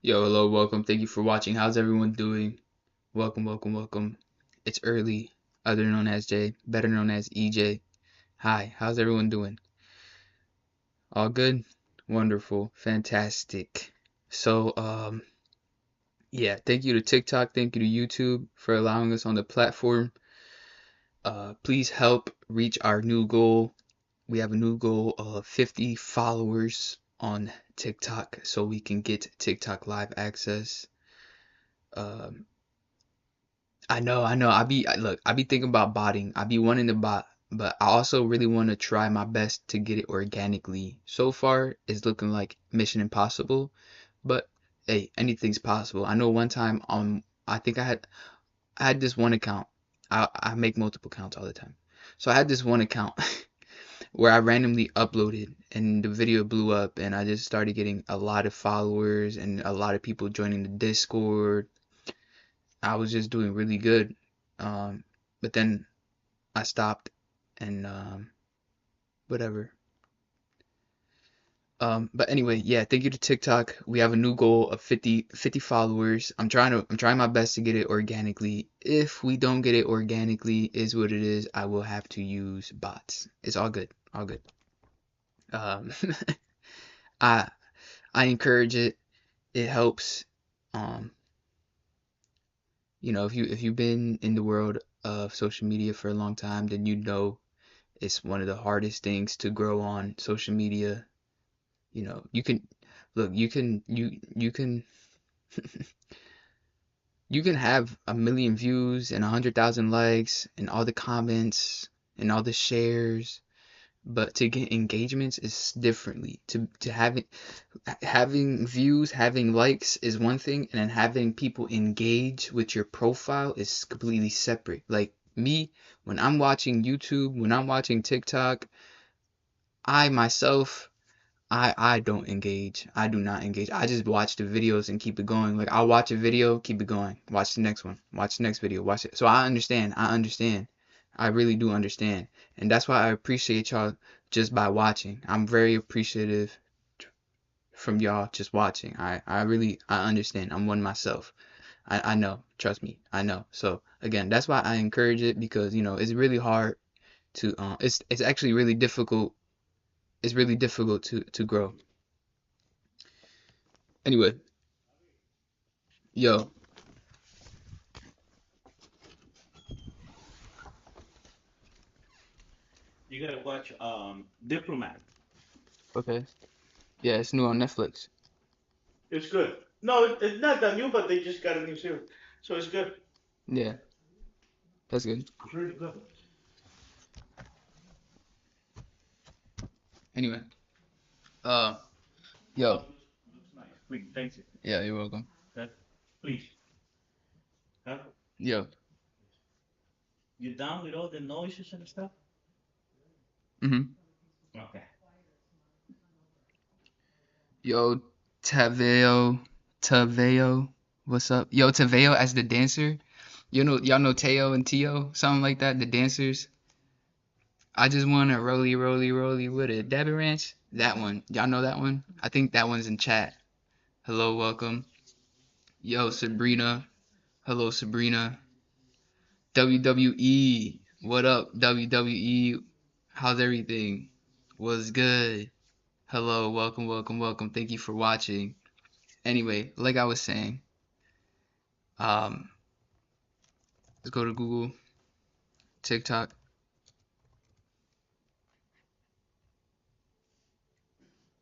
Yo, hello, welcome. Thank you for watching. How's everyone doing? Welcome, welcome, welcome. It's early, other known as Jay, better known as EJ. Hi, how's everyone doing? All good? Wonderful, fantastic. So, yeah, thank you to TikTok, thank you to YouTube for allowing us on the platform. Please help reach our new goal. We have a new goal of 50 followers on TikTok so we can get TikTok live access. Um, I know. Look, I be thinking about botting. I be wanting to bot, but I also really want to try my best to get it organically. So far, it's looking like Mission Impossible, but hey, anything's possible. I know one time, I think I had this one account. I make multiple accounts all the time. So I had this one account where I randomly uploaded and the video blew up and I just started getting a lot of followers and a lot of people joining the Discord. I was just doing really good. Um, but then I stopped and whatever. But anyway, yeah, thank you to TikTok. We have a new goal of 50 followers. I'm trying my best to get it organically. If we don't get it organically, is what it is. I will have to use bots. It's all good. All good. Um, I I encourage it. It helps. Um, if you've been in the world of social media for a long time, then you know it's one of the hardest things to grow on social media. You can look, you can have 1 million views and 100,000 likes and all the comments and all the shares, but to get engagements is differently. To having views, having likes is one thing, and then having people engage with your profile is completely separate. Like me, when I'm watching YouTube, when I'm watching TikTok, I myself I don't engage. I do not engage. I just watch the videos and keep it going. Like I'll watch a video, keep it going. Watch the next one. Watch the next video. Watch it. So I understand. I understand. I really do understand. And that's why I appreciate y'all just by watching. I'm very appreciative from y'all just watching. I understand. I'm one myself. I know. Trust me. I know. So again, that's why I encourage it because, it's really hard to it's actually really difficult. It's really difficult to grow. Anyway, yo, You gotta watch Diplomat. okay. Yeah, it's new on Netflix. It's good. No, it's not that new, but they just got a new series, so it's good. Yeah, that's good. It's really good. Anyway, uh, Oh, yo, looks nice. Please, thank you. yeah, you're welcome. That, please. Huh? Yo, You down with all the noises and stuff? mm-hmm. Okay. Yo, Taveo, what's up? Yo, Taveo as the dancer. Y'all know Teo and Tio, something like that, the dancers. I just wanna roly, roly, roly with it. Debbie Ranch, that one. Y'all know that one? I think that one's in chat. Hello, welcome. Yo, Sabrina. Hello, Sabrina. WWE. What up, WWE? How's everything? What's good? Hello, welcome, welcome, welcome. Thank you for watching. Anyway, like I was saying, um, let's go to Google, TikTok,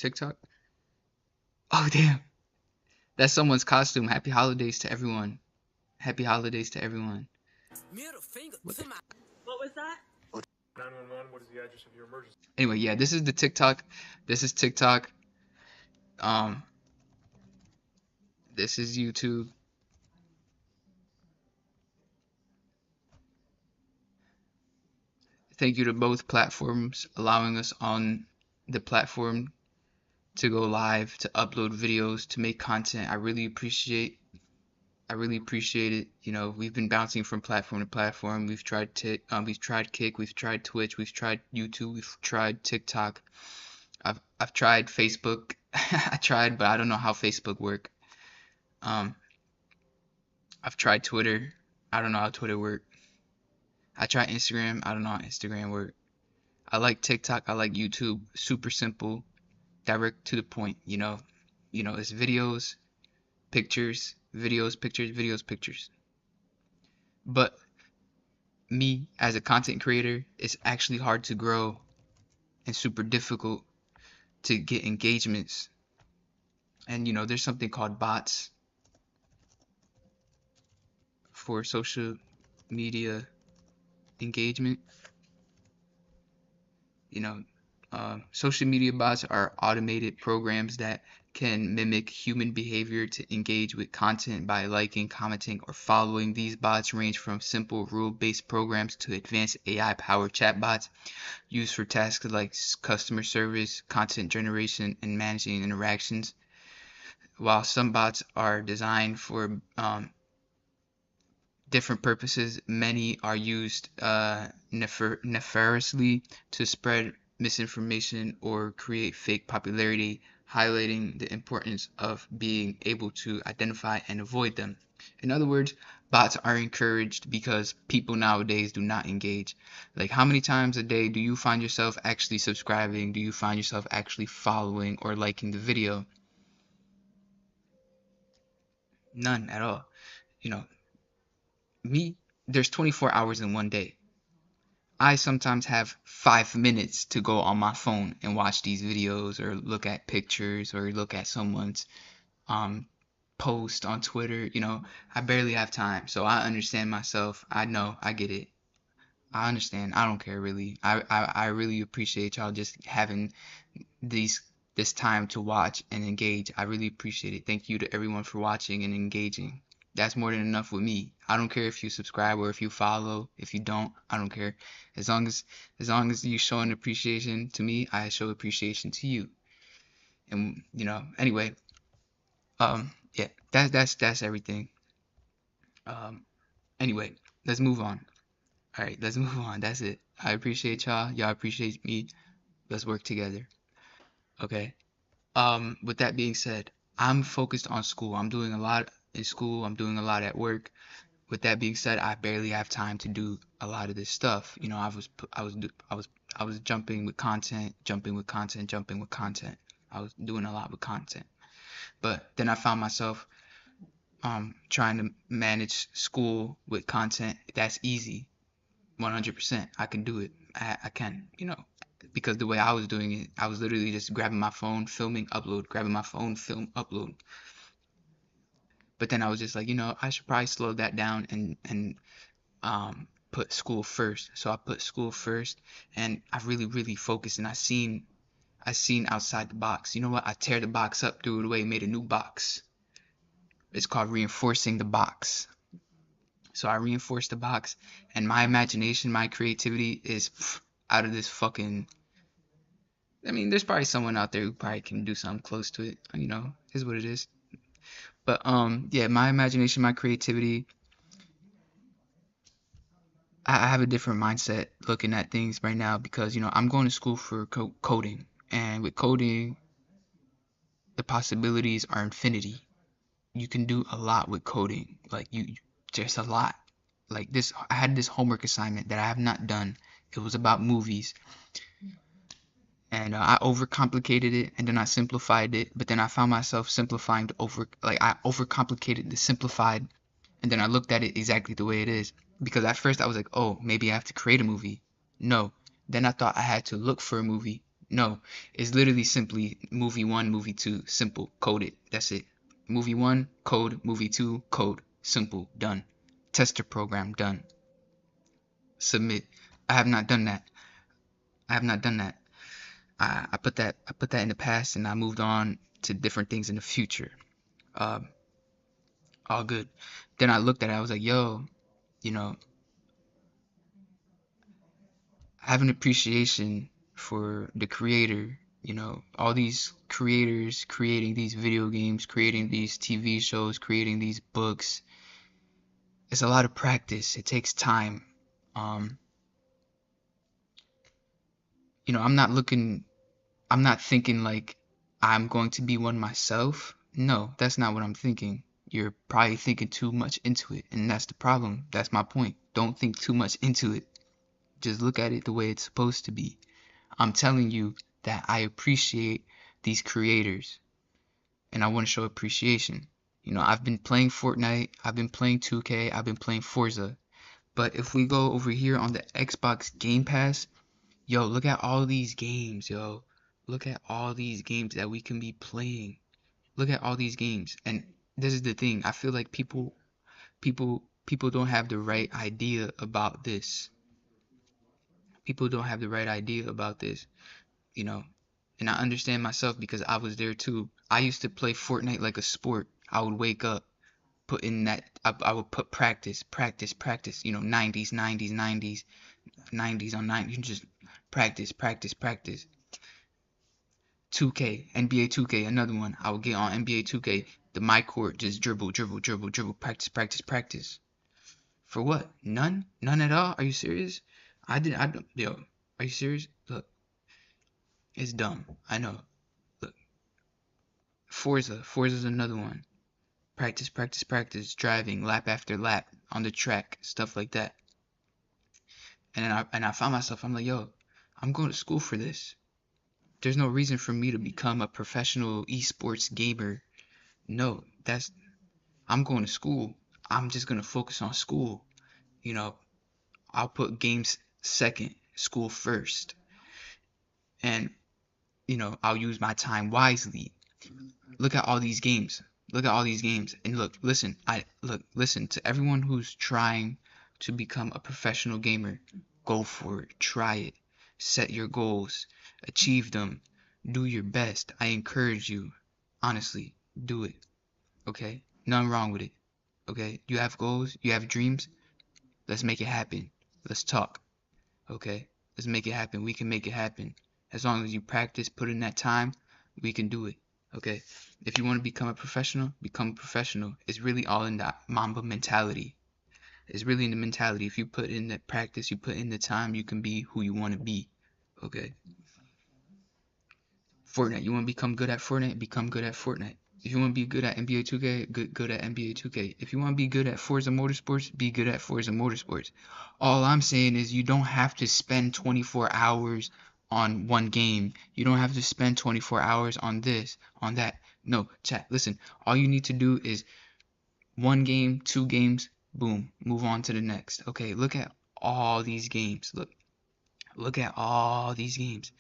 TikTok. Oh, damn. That's someone's costume. Happy holidays to everyone. Happy holidays to everyone. What the? What was that? 911, what is the address of your emergency? Anyway, yeah, this is the TikTok. This is TikTok. Um, this is YouTube. Thank you to both platforms allowing us on the platform to go live, to upload videos, to make content. I really appreciate it. We've been bouncing from platform to platform. We've tried Kick, we've tried Twitch, we've tried YouTube, we've tried TikTok. I've tried Facebook. I tried, but I don't know how Facebook work. Um, I've tried Twitter. I don't know how Twitter works. I tried Instagram. I don't know how Instagram works. I like TikTok. I like YouTube. Super simple, direct to the point. It's videos, pictures, videos, pictures, videos, pictures. But me as a content creator, it's actually hard to grow and super difficult to get engagements. And there's something called bots for social media engagement. Social media bots are automated programs that can mimic human behavior to engage with content by liking, commenting, or following. These bots range from simple rule-based programs to advanced AI-powered chatbots used for tasks like customer service, content generation, and managing interactions. While some bots are designed for different purposes, many are used nefariously to spread misinformation or create fake popularity, highlighting the importance of being able to identify and avoid them. In other words, bots are encouraged because people nowadays do not engage. Like, how many times a day do you find yourself actually subscribing? Do you find yourself actually following or liking the video? None at all. You know, me, there's 24 hours in one day. I sometimes have 5 minutes to go on my phone and watch these videos or look at pictures or look at someone's um post on Twitter. I barely have time. So I understand myself. I know, I get it. I understand. I don't care really. I really appreciate y'all just having this time to watch and engage. I really appreciate it. Thank you to everyone for watching and engaging. That's more than enough with me. I don't care if you subscribe or if you follow. If you don't, I don't care. As long as you show an appreciation to me, I show appreciation to you. And anyway, yeah, that's everything. Anyway, let's move on. All right, let's move on. That's it. I appreciate y'all. Y'all appreciate me. Let's work together. Okay. With that being said, I'm focused on school. I'm doing a lot in school. I'm doing a lot at work. With that being said, I barely have time to do a lot of this stuff. I was jumping with content, jumping with content, jumping with content. I was doing a lot with content. But then I found myself trying to manage school with content. That's easy. 100%. I can do it. I can, because the way I was doing it, I was literally just grabbing my phone, filming, upload, grabbing my phone, film, upload. But then I was just like, I should probably slow that down and put school first. So I put school first, and I really, really focused, and I seen outside the box. You know what? I tear the box up, threw it away, made a new box. It's called reinforcing the box. So I reinforced the box, and my imagination, my creativity is out of this fucking. I mean, there's probably someone out there who probably can do something close to it. Is what it is. But yeah, my imagination, my creativity. I have a different mindset looking at things right now because I'm going to school for coding, and with coding, the possibilities are infinity. You can do a lot with coding. Like just a lot. Like this, I had this homework assignment that I have not done. It was about movies, and I overcomplicated it, and then I simplified it. But then I found myself simplifying I overcomplicated the simplified, and then I looked at it exactly the way it is. Because at first I was like, oh, maybe I have to create a movie. No. Then I thought I had to look for a movie. No. It's literally simply movie 1, movie 2, simple, code it. That's it. Movie 1, code, movie 2, code. Simple, done. Tester program, done. Submit. I have not done that. I have not done that. I put that in the past, and I moved on to different things in the future. All good. Then I looked at it, I was like, yo, I have an appreciation for the creator. All these creators creating these video games, creating these TV shows, creating these books. It's a lot of practice. It takes time. I'm not thinking like I'm going to be one myself. No, that's not what I'm thinking. You're probably thinking too much into it, and that's the problem. That's my point. Don't think too much into it. Just look at it the way it's supposed to be. I'm telling you that I appreciate these creators, and I want to show appreciation. You know, I've been playing Fortnite, I've been playing 2K, I've been playing Forza. But if we go over here on the Xbox Game Pass, yo, look at all these games, yo. Look at all these games that we can be playing. Look at all these games. And this is the thing. I feel like people don't have the right idea about this. People don't have the right idea about this, you know. And I understand myself because I was there too. I used to play Fortnite like a sport. I would wake up, put in that I would put practice, practice, practice, you know, 90s, 90s, 90s, 90s on 90s. You can just practice, practice, practice. 2K, NBA 2K, another one. I would get on NBA 2K, the my court, just dribble, dribble, dribble, dribble, practice, practice, practice. For what? None? None at all? Are you serious? Yo, are you serious? Look, it's dumb. I know. Look, Forza's another one. Practice, practice, practice, driving, lap after lap, on the track, stuff like that. And I found myself, I'm like, yo, I'm going to school for this. There's no reason for me to become a professional esports gamer. No, I'm going to school. I'm just going to focus on school. You know, I'll put games second, school first. And, you know, I'll use my time wisely. Look at all these games. Look at all these games. And listen to everyone who's trying to become a professional gamer. Go for it. Try it. Set your goals. Achieve them. Do your best. I encourage you. Honestly, do it. Okay? Nothing wrong with it. Okay? You have goals. You have dreams. Let's make it happen. Let's talk. Okay? Let's make it happen. We can make it happen. As long as you practice, put in that time, we can do it. Okay? If you want to become a professional, become a professional. It's really all in that Mamba mentality. It's really in the mentality. If you put in the practice, you put in the time, you can be who you want to be. Okay? Fortnite. You want to become good at Fortnite? Become good at Fortnite. If you want to be good at NBA 2K, good at NBA 2K. If you want to be good at Forza Motorsports, be good at Forza Motorsports. All I'm saying is you don't have to spend 24 hours on one game. You don't have to spend 24 hours on this, on that. No, chat, listen. All you need to do is one game, two games, boom, move on to the next. Okay, look at all these games. Look at all these games.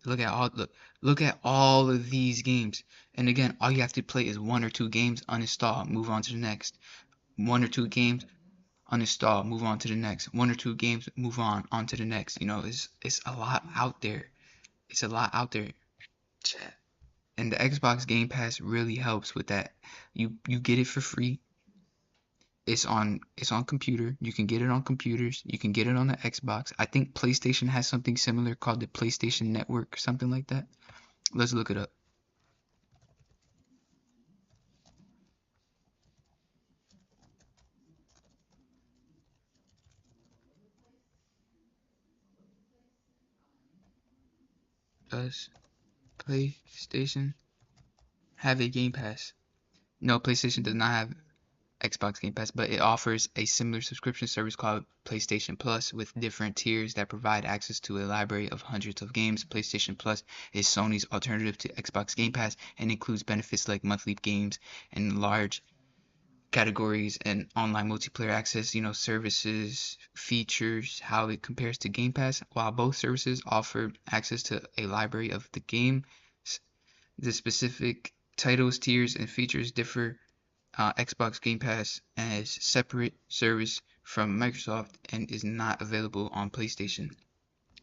Look at all of these games. And again, all you have to play is one or two games, uninstall, move on to the next. One or two games, uninstall, move on to the next. One or two games, move on to the next. You know, it's a lot out there. It's a lot out there. And the Xbox Game Pass really helps with that. You get it for free. It's on computer. You can get it on computers. You can get it on the Xbox. I think PlayStation has something similar called the PlayStation Network, something like that. Let's look it up. Does PlayStation have a Game Pass? No, PlayStation does not have Xbox Game Pass, but it offers a similar subscription service called PlayStation Plus with different tiers that provide access to a library of hundreds of games. PlayStation Plus is Sony's alternative to Xbox Game Pass and includes benefits like monthly games and large categories and online multiplayer access, you know, services, features, how it compares to Game Pass. While both services offer access to a library of the game, the specific titles, tiers, and features differ. Xbox Game Pass as separate service from Microsoft and is not available on PlayStation.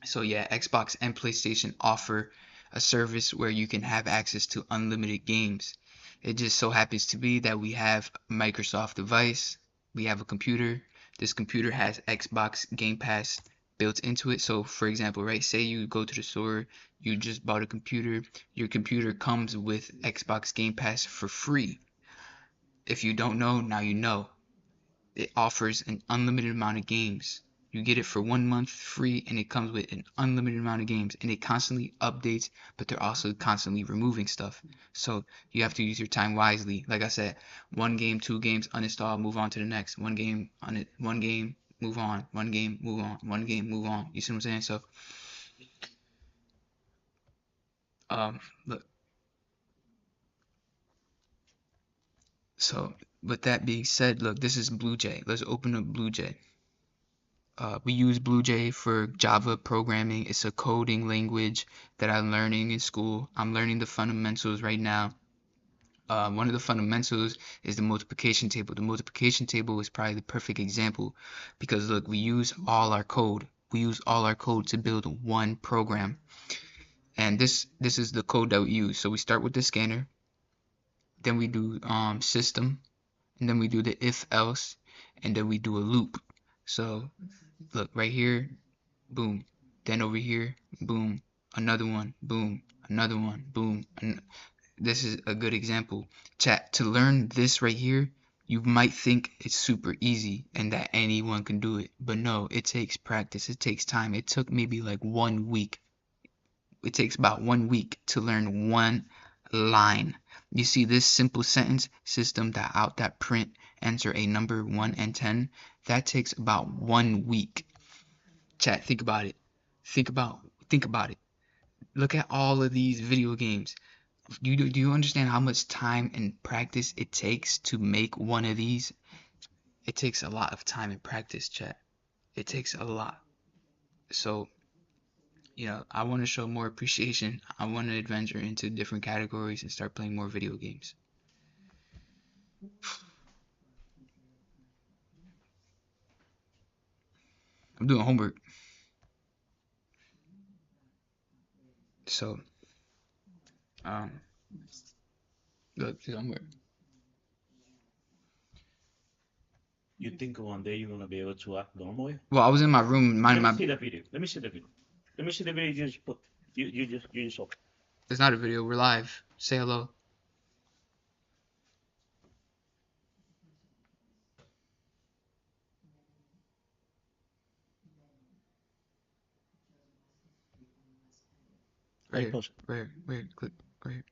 So yeah, Xbox and PlayStation offer a service where you can have access to unlimited games. It just so happens to be that we have a Microsoft device, we have a computer. This computer has Xbox Game Pass built into it. So for example, right, say you go to the store, you just bought a computer, your computer comes with Xbox Game Pass for free. If you don't know, now you know. It offers an unlimited amount of games. You get it for 1 month free, and it comes with an unlimited amount of games, and it constantly updates, but they're also constantly removing stuff. So you have to use your time wisely. Like I said, 1 game, 2 games, uninstall, move on to the next. 1 game on it, 1 game, move on. 1 game, move on. 1 game, move on. You see what I'm saying? So, look. So with that being said, look, this is BlueJ. Let's open up BlueJ. We use BlueJ for Java programming. It's a coding language that I'm learning in school. I'm learning the fundamentals right now. One of the fundamentals is the multiplication table. The multiplication table is probably the perfect example because look, we use all our code. We use all our code to build one program. And this is the code that we use. So we start with the scanner, then we do system, and then we do the if else, and then we do a loop. So look right here, boom, then over here, boom, another one, boom, another one, boom. And this is a good example. Chat, to learn this right here, you might think it's super easy and that anyone can do it, but no, it takes practice, it takes time. It took maybe like 1 week. It takes about 1 week to learn one line. You see this simple sentence, system dot out dot print, enter a number 1 and 10. That takes about 1 week. Chat, think about it. Think about it. Look at all of these video games. Do you understand how much time and practice it takes to make one of these? It takes a lot of time and practice, chat. It takes a lot. So, I want to show more appreciation. I want to adventure into different categories and start playing more video games. I'm doing homework. So, look, do homework. You think one day you're gonna be able to act normally? Well, I was in my room minding Let me my. see the video. Let me see the video. Let me see the video. You just put. You just open. It's not a video. We're live. Say hello. Right here. Right here. Click. Right here.